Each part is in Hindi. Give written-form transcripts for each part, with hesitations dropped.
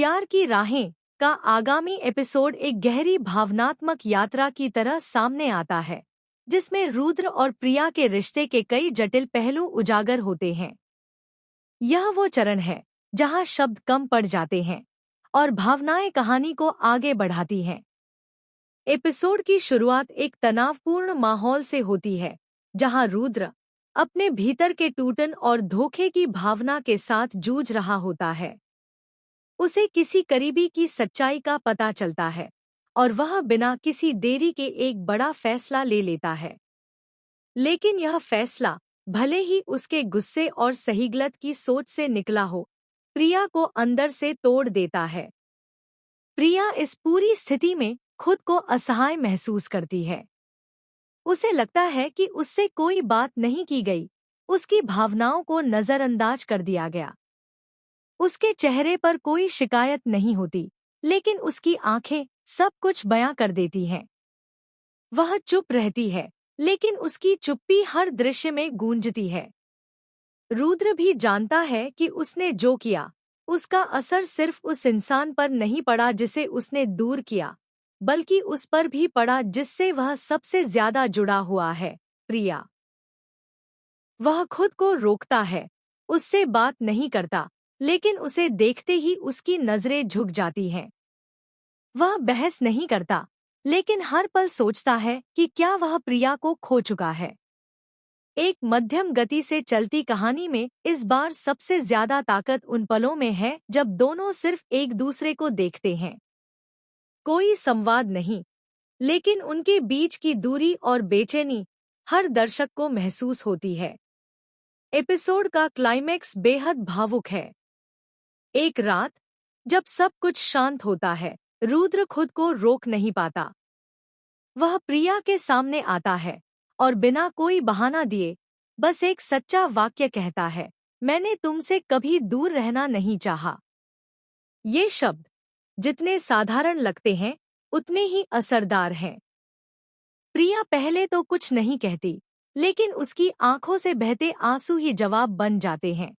प्यार की राहें का आगामी एपिसोड एक गहरी भावनात्मक यात्रा की तरह सामने आता है, जिसमें रुद्र और प्रिया के रिश्ते के कई जटिल पहलू उजागर होते हैं। यह वो चरण है जहां शब्द कम पड़ जाते हैं और भावनाएं कहानी को आगे बढ़ाती हैं। एपिसोड की शुरुआत एक तनावपूर्ण माहौल से होती है, जहां रुद्र अपने भीतर के टूटन और धोखे की भावना के साथ जूझ रहा होता है। उसे किसी करीबी की सच्चाई का पता चलता है और वह बिना किसी देरी के एक बड़ा फैसला ले लेता है। लेकिन यह फैसला, भले ही उसके गुस्से और सहीगलत की सोच से निकला हो, प्रिया को अंदर से तोड़ देता है। प्रिया इस पूरी स्थिति में खुद को असहाय महसूस करती है। उसे लगता है कि उससे कोई बात नहीं की गई, उसकी भावनाओं को नजरअंदाज कर दिया गया। उसके चेहरे पर कोई शिकायत नहीं होती, लेकिन उसकी आंखें सब कुछ बयां कर देती हैं। वह चुप रहती है, लेकिन उसकी चुप्पी हर दृश्य में गूंजती है। रुद्र भी जानता है कि उसने जो किया, उसका असर सिर्फ उस इंसान पर नहीं पड़ा जिसे उसने दूर किया, बल्कि उस पर भी पड़ा जिससे वह सबसे ज्यादा जुड़ा हुआ है, प्रिया। वह खुद को रोकता है, उससे बात नहीं करता, लेकिन उसे देखते ही उसकी नजरें झुक जाती हैं। वह बहस नहीं करता, लेकिन हर पल सोचता है कि क्या वह प्रिया को खो चुका है। एक मध्यम गति से चलती कहानी में इस बार सबसे ज्यादा ताकत उन पलों में है जब दोनों सिर्फ एक दूसरे को देखते हैं। कोई संवाद नहीं, लेकिन उनके बीच की दूरी और बेचैनी हर दर्शक को महसूस होती है। एपिसोड का क्लाइमैक्स बेहद भावुक है। एक रात, जब सब कुछ शांत होता है, रुद्र खुद को रोक नहीं पाता। वह प्रिया के सामने आता है और बिना कोई बहाना दिए बस एक सच्चा वाक्य कहता है, मैंने तुमसे कभी दूर रहना नहीं चाहा। ये शब्द जितने साधारण लगते हैं, उतने ही असरदार हैं। प्रिया पहले तो कुछ नहीं कहती, लेकिन उसकी आंखों से बहते आंसू ही जवाब बन जाते हैं।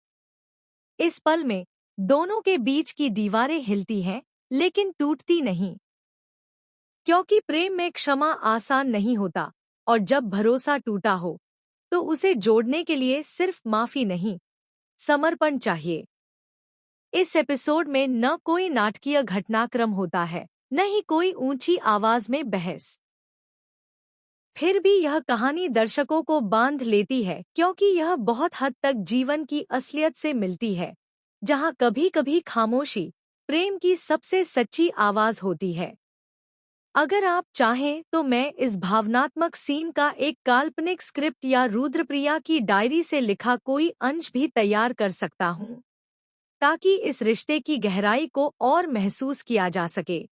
इस पल में दोनों के बीच की दीवारें हिलती हैं, लेकिन टूटती नहीं। क्योंकि प्रेम में क्षमा आसान नहीं होता, और जब भरोसा टूटा हो, तो उसे जोड़ने के लिए सिर्फ माफी नहीं, समर्पण चाहिए। इस एपिसोड में न कोई नाटकीय घटनाक्रम होता है, न ही कोई ऊंची आवाज में बहस। फिर भी यह कहानी दर्शकों को बांध लेती है, क्योंकि यह बहुत हद तक जीवन की असलियत से मिलती है, जहां कभी-कभी खामोशी प्रेम की सबसे सच्ची आवाज होती है। अगर आप चाहें तो मैं इस भावनात्मक सीन का एक काल्पनिक स्क्रिप्ट या रुद्रप्रिया की डायरी से लिखा कोई अंश भी तैयार कर सकता हूं, ताकि इस रिश्ते की गहराई को और महसूस किया जा सके।